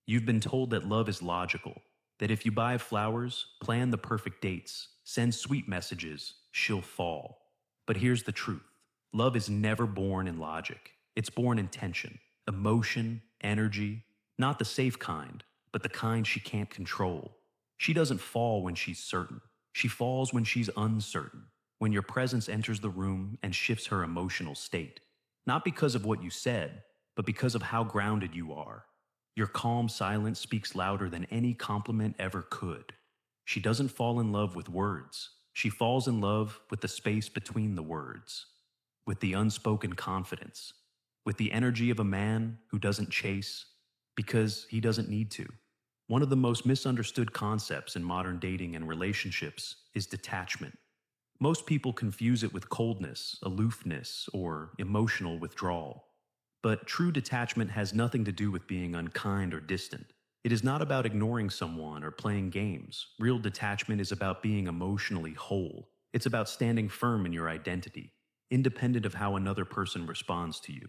You've been told that love is logical, that if you buy flowers, plan the perfect dates, send sweet messages, she'll fall. But here's the truth. Love is never born in logic. It's born in tension, emotion, energy, not the safe kind, but the kind she can't control. She doesn't fall when she's certain. She falls when she's uncertain, when your presence enters the room and shifts her emotional state. Not because of what you said, but because of how grounded you are. Your calm silence speaks louder than any compliment ever could. She doesn't fall in love with words. She falls in love with the space between the words, with the unspoken confidence, with the energy of a man who doesn't chase because he doesn't need to. One of the most misunderstood concepts in modern dating and relationships is detachment. Most people confuse it with coldness, aloofness, or emotional withdrawal. But true detachment has nothing to do with being unkind or distant. It is not about ignoring someone or playing games. Real detachment is about being emotionally whole. It's about standing firm in your identity, independent of how another person responds to you.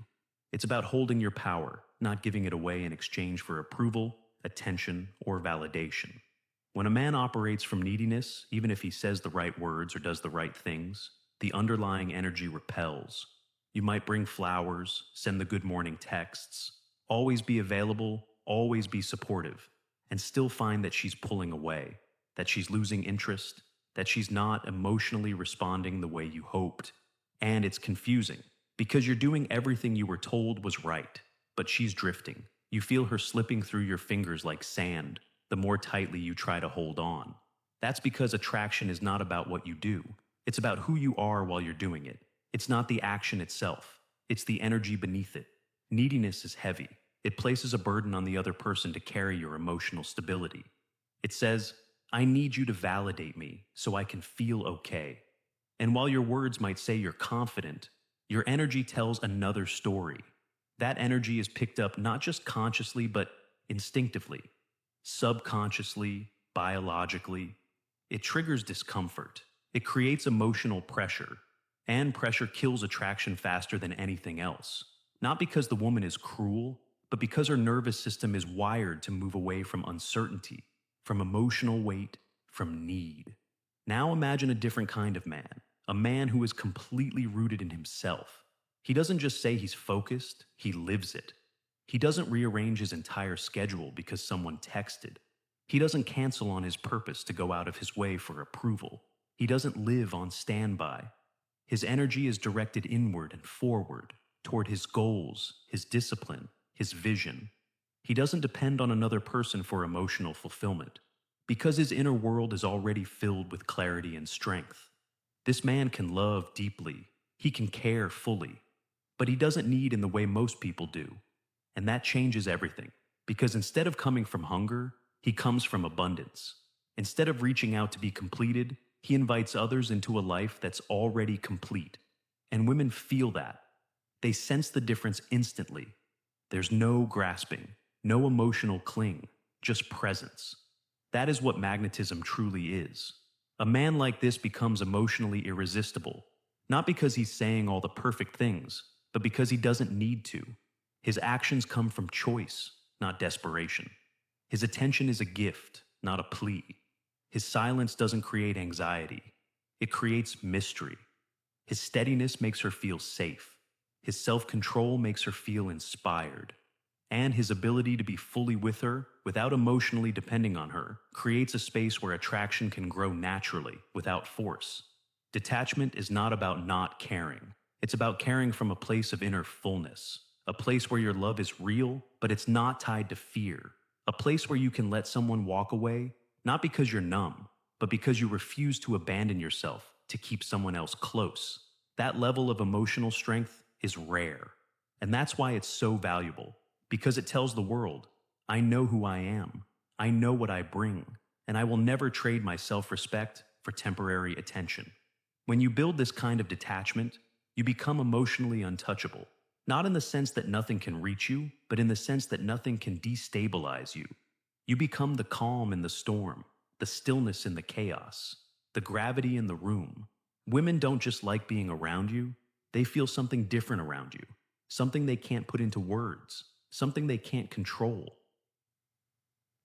It's about holding your power, not giving it away in exchange for approval, attention, or validation. When a man operates from neediness, even if he says the right words or does the right things, the underlying energy repels. You might bring flowers, send the good morning texts, always be available, always be supportive, and still find that she's pulling away, that she's losing interest, that she's not emotionally responding the way you hoped. And it's confusing, because you're doing everything you were told was right, but she's drifting. You feel her slipping through your fingers like sand, the more tightly you try to hold on. That's because attraction is not about what you do. It's about who you are while you're doing it. It's not the action itself. It's the energy beneath it. Neediness is heavy. It places a burden on the other person to carry your emotional stability. It says, I need you to validate me so I can feel okay. And while your words might say you're confident, your energy tells another story. That energy is picked up not just consciously, but instinctively, subconsciously, biologically. It triggers discomfort. It creates emotional pressure. And pressure kills attraction faster than anything else. Not because the woman is cruel, but because her nervous system is wired to move away from uncertainty, from emotional weight, from need. Now imagine a different kind of man, a man who is completely rooted in himself. He doesn't just say he's focused, he lives it. He doesn't rearrange his entire schedule because someone texted. He doesn't cancel on his purpose to go out of his way for approval. He doesn't live on standby. His energy is directed inward and forward, toward his goals, his discipline, his vision. He doesn't depend on another person for emotional fulfillment, because his inner world is already filled with clarity and strength. This man can love deeply, he can care fully, but he doesn't need in the way most people do. And that changes everything, because instead of coming from hunger, he comes from abundance. Instead of reaching out to be completed, he invites others into a life that's already complete. And women feel that. They sense the difference instantly. There's no grasping, no emotional cling, just presence. That is what magnetism truly is. A man like this becomes emotionally irresistible, not because he's saying all the perfect things, but because he doesn't need to. His actions come from choice, not desperation. His attention is a gift, not a plea. His silence doesn't create anxiety. It creates mystery. His steadiness makes her feel safe. His self-control makes her feel inspired. And his ability to be fully with her, without emotionally depending on her, creates a space where attraction can grow naturally, without force. Detachment is not about not caring. It's about caring from a place of inner fullness. A place where your love is real, but it's not tied to fear. A place where you can let someone walk away, not because you're numb, but because you refuse to abandon yourself to keep someone else close. That level of emotional strength is rare. And that's why it's so valuable, because it tells the world, I know who I am, I know what I bring, and I will never trade my self-respect for temporary attention. When you build this kind of detachment, you become emotionally untouchable. Not in the sense that nothing can reach you, but in the sense that nothing can destabilize you. You become the calm in the storm, the stillness in the chaos, the gravity in the room. Women don't just like being around you, they feel something different around you, something they can't put into words, something they can't control.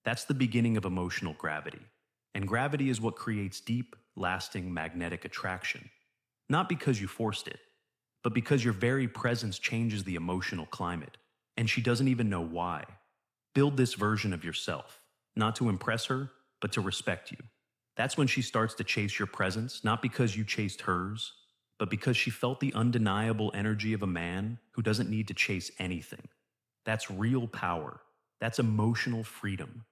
That's the beginning of emotional gravity. And gravity is what creates deep, lasting magnetic attraction. Not because you forced it, but because your very presence changes the emotional climate, and she doesn't even know why. Build this version of yourself, not to impress her, but to respect you. That's when she starts to chase your presence, not because you chased hers, but because she felt the undeniable energy of a man who doesn't need to chase anything. That's real power. That's emotional freedom.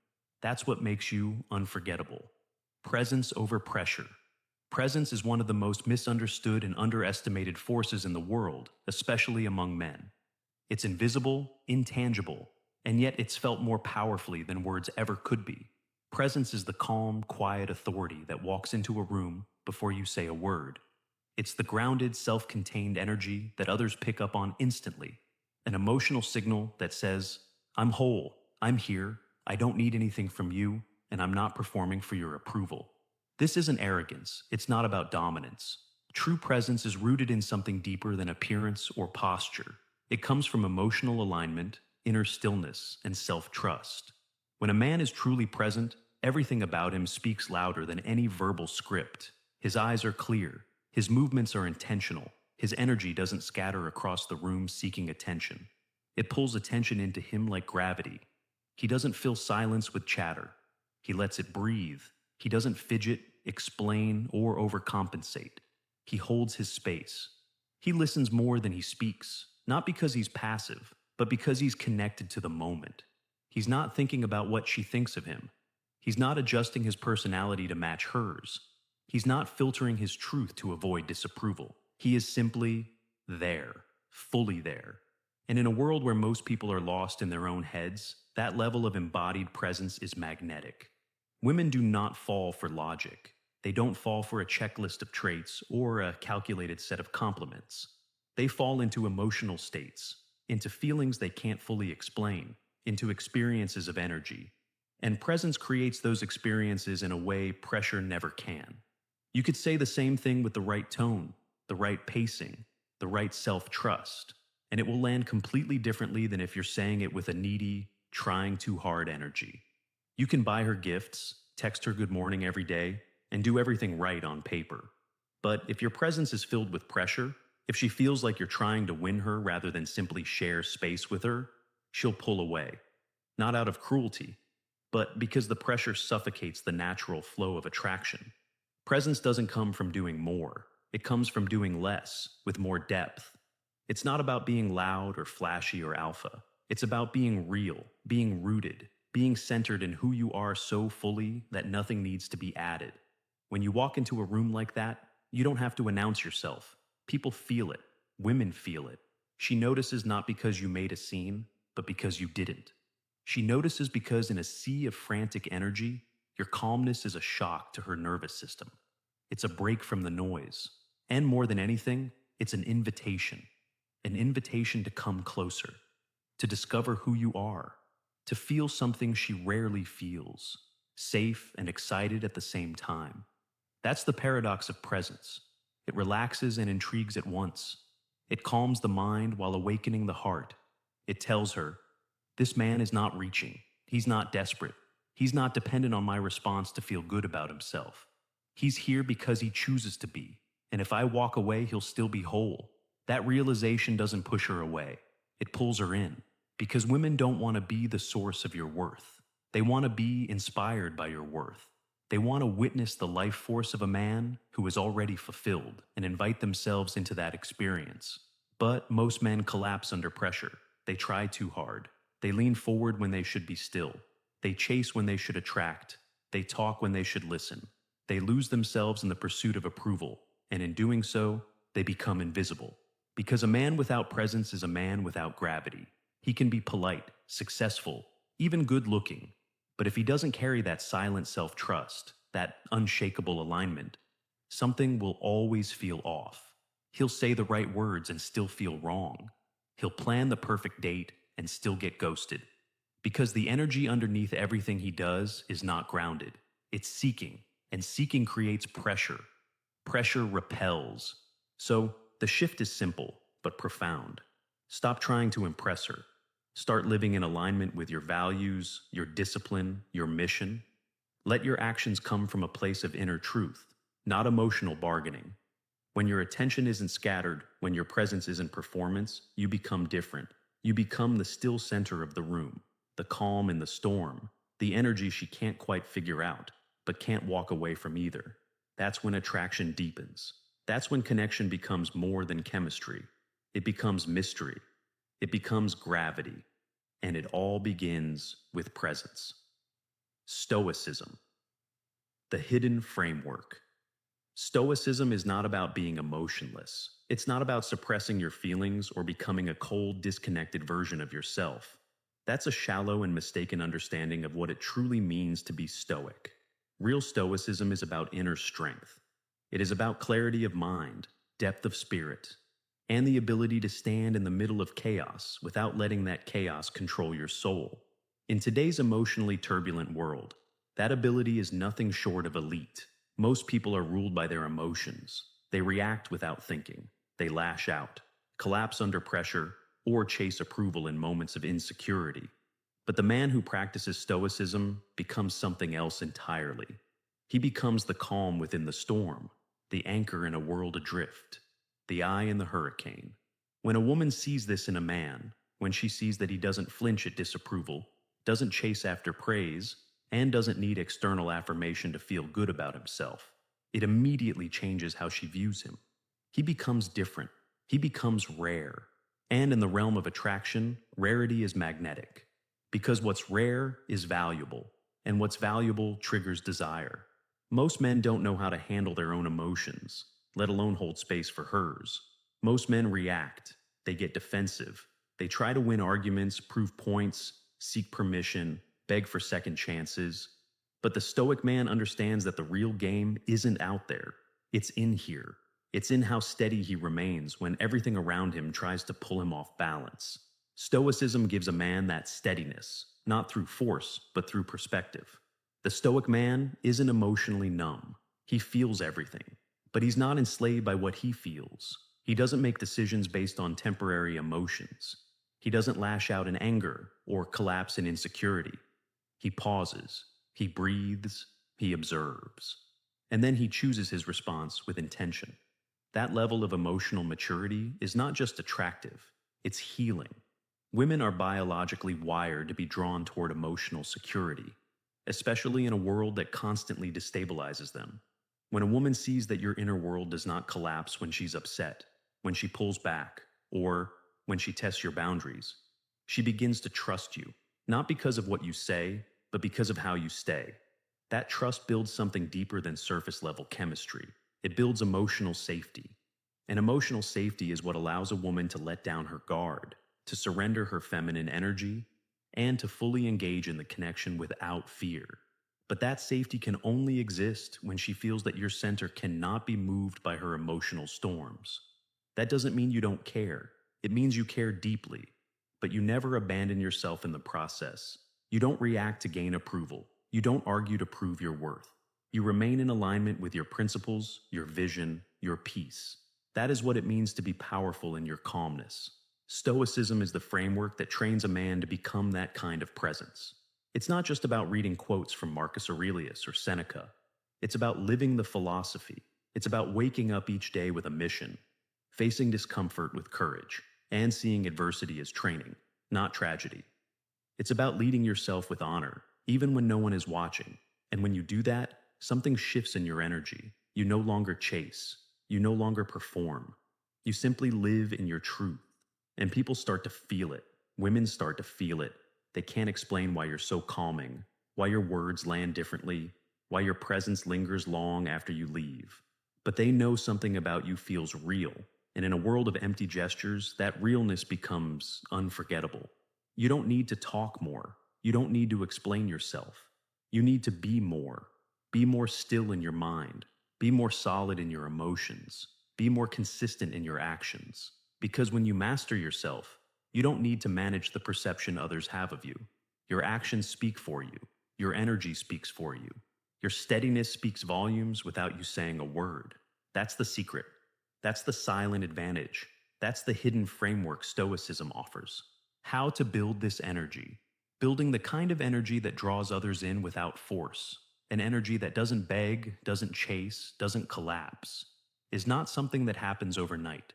That's what makes you unforgettable. Presence over pressure. Presence is one of the most misunderstood and underestimated forces in the world, especially among men. It's invisible, intangible, and yet it's felt more powerfully than words ever could be. Presence is the calm, quiet authority that walks into a room before you say a word. It's the grounded, self-contained energy that others pick up on instantly. An emotional signal that says, I'm whole, I'm here, I don't need anything from you, and I'm not performing for your approval. This isn't arrogance, it's not about dominance. True presence is rooted in something deeper than appearance or posture. It comes from emotional alignment, inner stillness, and self-trust. When a man is truly present, everything about him speaks louder than any verbal script. His eyes are clear, his movements are intentional, his energy doesn't scatter across the room seeking attention. It pulls attention into him like gravity. He doesn't fill silence with chatter. He lets it breathe. He doesn't fidget, explain, or overcompensate. He holds his space. He listens more than he speaks, not because he's passive, but because he's connected to the moment. He's not thinking about what she thinks of him. He's not adjusting his personality to match hers. He's not filtering his truth to avoid disapproval. He is simply there, fully there. And in a world where most people are lost in their own heads, that level of embodied presence is magnetic. Women do not fall for logic. They don't fall for a checklist of traits or a calculated set of compliments. They fall into emotional states, into feelings they can't fully explain, into experiences of energy. And presence creates those experiences in a way pressure never can. You could say the same thing with the right tone, the right pacing, the right self-trust, and it will land completely differently than if you're saying it with a needy, trying too hard energy. You can buy her gifts, text her good morning every day, and do everything right on paper. But if your presence is filled with pressure, if she feels like you're trying to win her rather than simply share space with her, she'll pull away. Not out of cruelty, but because the pressure suffocates the natural flow of attraction. Presence doesn't come from doing more. It comes from doing less, with more depth. It's not about being loud or flashy or alpha. It's about being real, being rooted, being centered in who you are so fully that nothing needs to be added. When you walk into a room like that, you don't have to announce yourself. People feel it. Women feel it. She notices not because you made a scene, but because you didn't. She notices because in a sea of frantic energy, your calmness is a shock to her nervous system. It's a break from the noise. And more than anything, it's an invitation. An invitation to come closer, to discover who you are, to feel something she rarely feels, safe and excited at the same time. That's the paradox of presence. It relaxes and intrigues at once. It calms the mind while awakening the heart. It tells her, this man is not reaching. He's not desperate. He's not dependent on my response to feel good about himself. He's here because he chooses to be. And if I walk away, he'll still be whole. That realization doesn't push her away. It pulls her in. Because women don't want to be the source of your worth. They want to be inspired by your worth. They want to witness the life force of a man who is already fulfilled and invite themselves into that experience. But most men collapse under pressure. They try too hard. They lean forward when they should be still. They chase when they should attract. They talk when they should listen. They lose themselves in the pursuit of approval, and in doing so, they become invisible. Because a man without presence is a man without gravity. He can be polite, successful, even good-looking, but if he doesn't carry that silent self-trust, that unshakable alignment, something will always feel off. He'll say the right words and still feel wrong. He'll plan the perfect date and still get ghosted. Because the energy underneath everything he does is not grounded. It's seeking, and seeking creates pressure. Pressure repels. So, the shift is simple, but profound. Stop trying to impress her. Start living in alignment with your values, your discipline, your mission. Let your actions come from a place of inner truth, not emotional bargaining. When your attention isn't scattered, when your presence isn't performance, you become different. You become the still center of the room, the calm in the storm, the energy she can't quite figure out, but can't walk away from either. That's when attraction deepens. That's when connection becomes more than chemistry. It becomes mystery. It becomes gravity. And it all begins with presence. Stoicism, the hidden framework. Stoicism is not about being emotionless. It's not about suppressing your feelings or becoming a cold, disconnected version of yourself. That's a shallow and mistaken understanding of what it truly means to be stoic. Real stoicism is about inner strength. It is about clarity of mind, depth of spirit, and the ability to stand in the middle of chaos without letting that chaos control your soul. In today's emotionally turbulent world, that ability is nothing short of elite. Most people are ruled by their emotions. They react without thinking. They lash out, collapse under pressure, or chase approval in moments of insecurity. But the man who practices stoicism becomes something else entirely. He becomes the calm within the storm, the anchor in a world adrift, the eye in the hurricane. When a woman sees this in a man, when she sees that he doesn't flinch at disapproval, doesn't chase after praise, and doesn't need external affirmation to feel good about himself, it immediately changes how she views him. He becomes different. He becomes rare. And in the realm of attraction, rarity is magnetic. Because what's rare is valuable, and what's valuable triggers desire. Most men don't know how to handle their own emotions, let alone hold space for hers. Most men react. They get defensive. They try to win arguments, prove points, seek permission, beg for second chances. But the Stoic man understands that the real game isn't out there. It's in here. It's in how steady he remains when everything around him tries to pull him off balance. Stoicism gives a man that steadiness, not through force, but through perspective. The Stoic man isn't emotionally numb. He feels everything, but he's not enslaved by what he feels. He doesn't make decisions based on temporary emotions. He doesn't lash out in anger or collapse in insecurity. He pauses, he breathes, he observes, and then he chooses his response with intention. That level of emotional maturity is not just attractive, it's healing. Women are biologically wired to be drawn toward emotional security, especially in a world that constantly destabilizes them. When a woman sees that your inner world does not collapse when she's upset, when she pulls back, or when she tests your boundaries, she begins to trust you, not because of what you say, but because of how you stay. That trust builds something deeper than surface-level chemistry. It builds emotional safety. And emotional safety is what allows a woman to let down her guard, to surrender her feminine energy, and to fully engage in the connection without fear. But that safety can only exist when she feels that your center cannot be moved by her emotional storms. That doesn't mean you don't care. It means you care deeply, but you never abandon yourself in the process. You don't react to gain approval. You don't argue to prove your worth. You remain in alignment with your principles, your vision, your peace. That is what it means to be powerful in your calmness. Stoicism is the framework that trains a man to become that kind of presence. It's not just about reading quotes from Marcus Aurelius or Seneca. It's about living the philosophy. It's about waking up each day with a mission, facing discomfort with courage, and seeing adversity as training, not tragedy. It's about leading yourself with honor, even when no one is watching. And when you do that, something shifts in your energy. You no longer chase. You no longer perform. You simply live in your truth. And people start to feel it. Women start to feel it. They can't explain why you're so calming, why your words land differently, why your presence lingers long after you leave. But they know something about you feels real. And in a world of empty gestures, that realness becomes unforgettable. You don't need to talk more. You don't need to explain yourself. You need to be more. Be more still in your mind. Be more solid in your emotions. Be more consistent in your actions. Because when you master yourself, you don't need to manage the perception others have of you. Your actions speak for you. Your energy speaks for you. Your steadiness speaks volumes without you saying a word. That's the secret. That's the silent advantage. That's the hidden framework Stoicism offers. How to build this energy. Building the kind of energy that draws others in without force. An energy that doesn't beg, doesn't chase, doesn't collapse, is not something that happens overnight.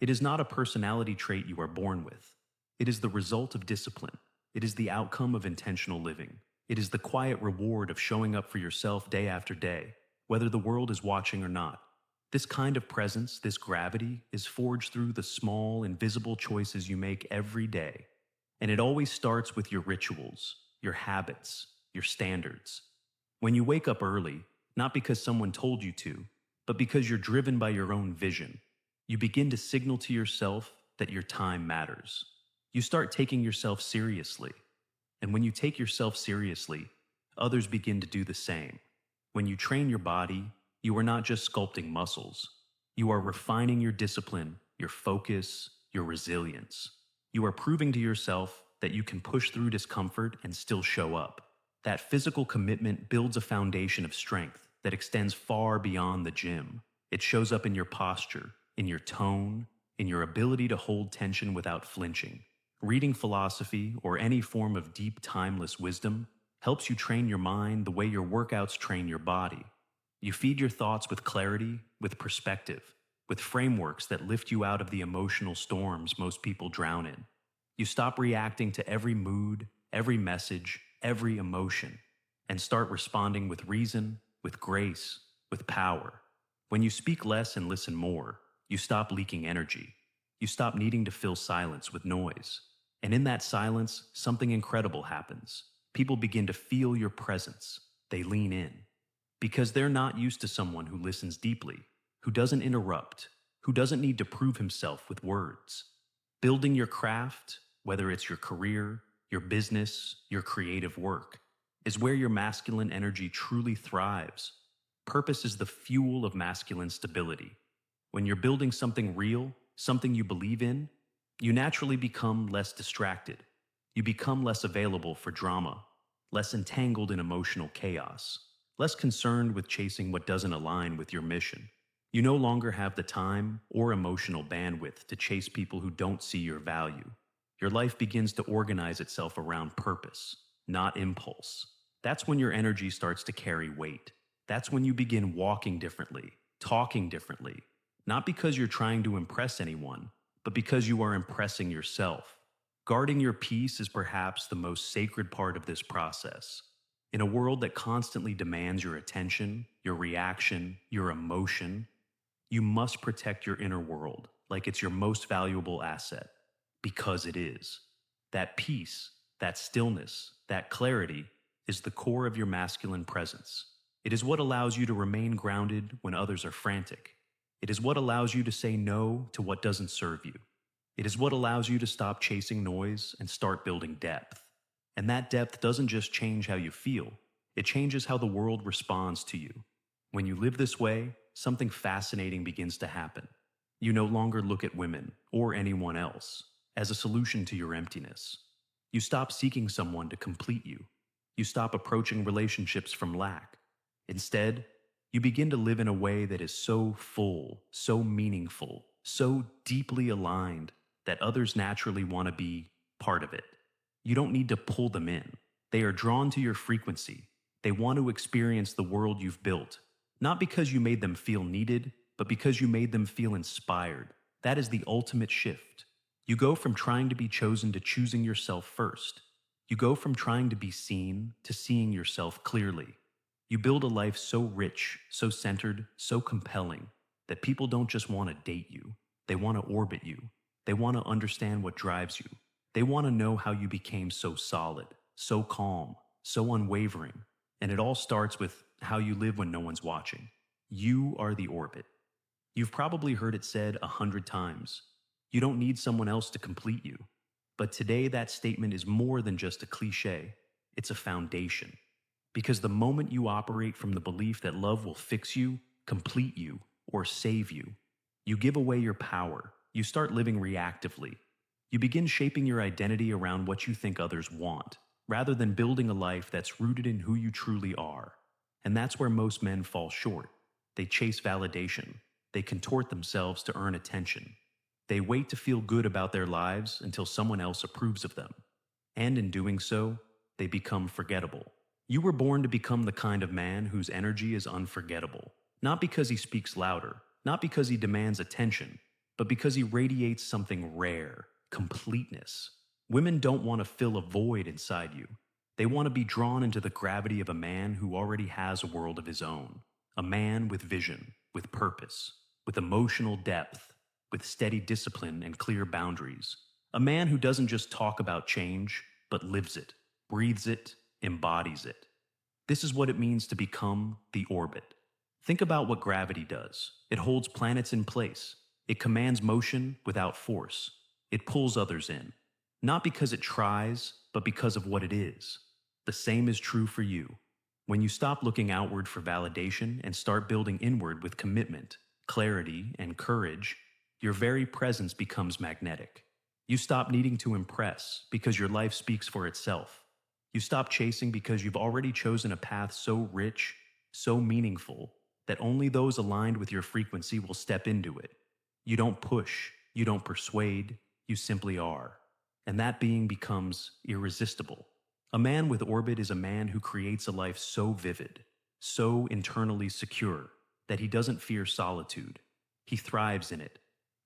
It is not a personality trait you are born with. It is the result of discipline. It is the outcome of intentional living. It is the quiet reward of showing up for yourself day after day, whether the world is watching or not. This kind of presence, this gravity, is forged through the small, invisible choices you make every day. And it always starts with your rituals, your habits, your standards. When you wake up early, not because someone told you to, but because you're driven by your own vision, you begin to signal to yourself that your time matters. You start taking yourself seriously. And when you take yourself seriously, others begin to do the same. When you train your body, you are not just sculpting muscles. You are refining your discipline, your focus, your resilience. You are proving to yourself that you can push through discomfort and still show up. That physical commitment builds a foundation of strength that extends far beyond the gym. It shows up in your posture, in your tone, in your ability to hold tension without flinching. Reading philosophy or any form of deep, timeless wisdom helps you train your mind the way your workouts train your body. You feed your thoughts with clarity, with perspective, with frameworks that lift you out of the emotional storms most people drown in. You stop reacting to every mood, every message, every emotion, and start responding with reason, with grace, with power. When you speak less and listen more, you stop leaking energy. You stop needing to fill silence with noise. And in that silence, something incredible happens. People begin to feel your presence. They lean in. Because they're not used to someone who listens deeply, who doesn't interrupt, who doesn't need to prove himself with words. Building your craft, whether it's your career, your business, your creative work, is where your masculine energy truly thrives. Purpose is the fuel of masculine stability. When you're building something real, something you believe in, you naturally become less distracted. You become less available for drama, less entangled in emotional chaos, less concerned with chasing what doesn't align with your mission. You no longer have the time or emotional bandwidth to chase people who don't see your value. Your life begins to organize itself around purpose, not impulse. That's when your energy starts to carry weight. That's when you begin walking differently, talking differently, not because you're trying to impress anyone, but because you are impressing yourself. Guarding your peace is perhaps the most sacred part of this process. In a world that constantly demands your attention, your reaction, your emotion, you must protect your inner world like it's your most valuable asset, because it is. That peace, that stillness, that clarity is the core of your masculine presence. It is what allows you to remain grounded when others are frantic. It is what allows you to say no to what doesn't serve you. It is what allows you to stop chasing noise and start building depth. And that depth doesn't just change how you feel, it changes how the world responds to you. When you live this way, something fascinating begins to happen. You no longer look at women, or anyone else, as a solution to your emptiness. You stop seeking someone to complete you. You stop approaching relationships from lack. Instead, you begin to live in a way that is so full, so meaningful, so deeply aligned that others naturally want to be part of it. You don't need to pull them in. They are drawn to your frequency. They want to experience the world you've built, not because you made them feel needed, but because you made them feel inspired. That is the ultimate shift. You go from trying to be chosen to choosing yourself first. You go from trying to be seen to seeing yourself clearly. You build a life so rich, so centered, so compelling that people don't just want to date you. They want to orbit you. They want to understand what drives you. They want to know how you became so solid, so calm, so unwavering. And it all starts with how you live when no one's watching. You are the orbit. You've probably heard it said 100 times. You don't need someone else to complete you. But today that statement is more than just a cliche. It's a foundation. Because the moment you operate from the belief that love will fix you, complete you, or save you, you give away your power. You start living reactively. You begin shaping your identity around what you think others want, rather than building a life that's rooted in who you truly are. And that's where most men fall short. They chase validation. They contort themselves to earn attention. They wait to feel good about their lives until someone else approves of them. And in doing so, they become forgettable. You were born to become the kind of man whose energy is unforgettable. Not because he speaks louder, not because he demands attention, but because he radiates something rare, completeness. Women don't want to fill a void inside you. They want to be drawn into the gravity of a man who already has a world of his own. A man with vision, with purpose, with emotional depth, with steady discipline and clear boundaries. A man who doesn't just talk about change, but lives it, breathes it, embodies it. This is what it means to become the orbit. Think about what gravity does. It holds planets in place. It commands motion without force. It pulls others in. Not because it tries, but because of what it is. The same is true for you. When you stop looking outward for validation and start building inward with commitment, clarity, and courage, your very presence becomes magnetic. You stop needing to impress because your life speaks for itself. You stop chasing because you've already chosen a path so rich, so meaningful, that only those aligned with your frequency will step into it. You don't push, you don't persuade, you simply are. And that being becomes irresistible. A man with orbit is a man who creates a life so vivid, so internally secure, that he doesn't fear solitude. He thrives in it.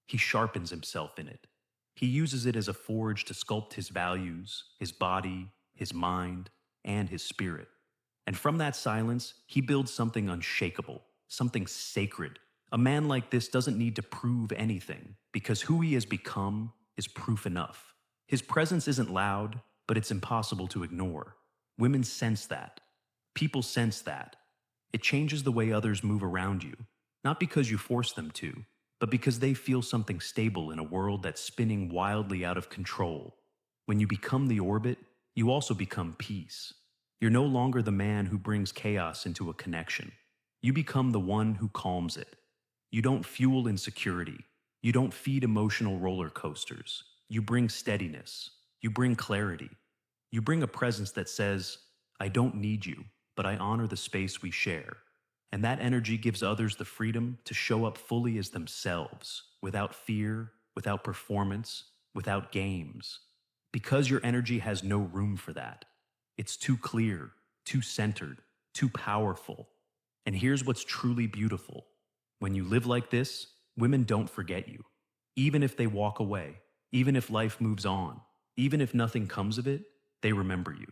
He sharpens himself in it. He uses it as a forge to sculpt his values, his body, his mind, and his spirit. And from that silence, he builds something unshakable, something sacred. A man like this doesn't need to prove anything, because who he has become is proof enough. His presence isn't loud, but it's impossible to ignore. Women sense that. People sense that. It changes the way others move around you, not because you force them to, but because they feel something stable in a world that's spinning wildly out of control. When you become the orbit, you also become peace. You're no longer the man who brings chaos into a connection. You become the one who calms it. You don't fuel insecurity. You don't feed emotional roller coasters. You bring steadiness. You bring clarity. You bring a presence that says, I don't need you, but I honor the space we share. And that energy gives others the freedom to show up fully as themselves, without fear, without performance, without games. Because your energy has no room for that. It's too clear, too centered, too powerful. And here's what's truly beautiful. When you live like this, women don't forget you. Even if they walk away, even if life moves on, even if nothing comes of it, they remember you.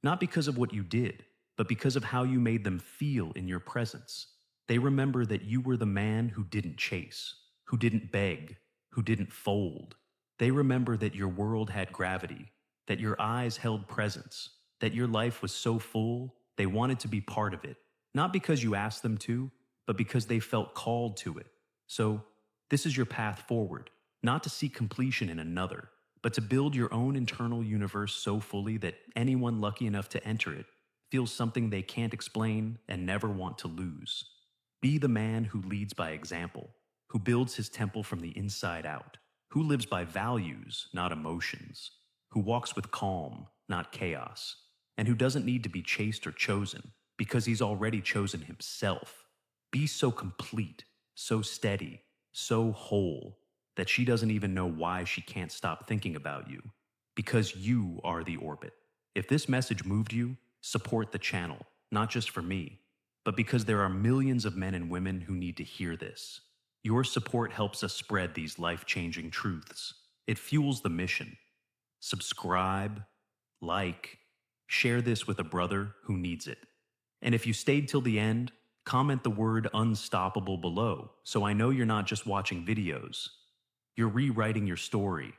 Not because of what you did, but because of how you made them feel in your presence. They remember that you were the man who didn't chase, who didn't beg, who didn't fold. They remember that your world had gravity, that your eyes held presence, that your life was so full, they wanted to be part of it. Not because you asked them to, but because they felt called to it. So, this is your path forward, not to seek completion in another, but to build your own internal universe so fully that anyone lucky enough to enter it feels something they can't explain and never want to lose. Be the man who leads by example, who builds his temple from the inside out, who lives by values, not emotions, who walks with calm, not chaos, and who doesn't need to be chased or chosen because he's already chosen himself. Be so complete, so steady, so whole, that she doesn't even know why she can't stop thinking about you, because you are the orbit. If this message moved you, support the channel, not just for me, but because there are millions of men and women who need to hear this. Your support helps us spread these life-changing truths. It fuels the mission. Subscribe, like, share this with a brother who needs it. And if you stayed till the end, comment the word unstoppable below so I know you're not just watching videos. You're rewriting your story,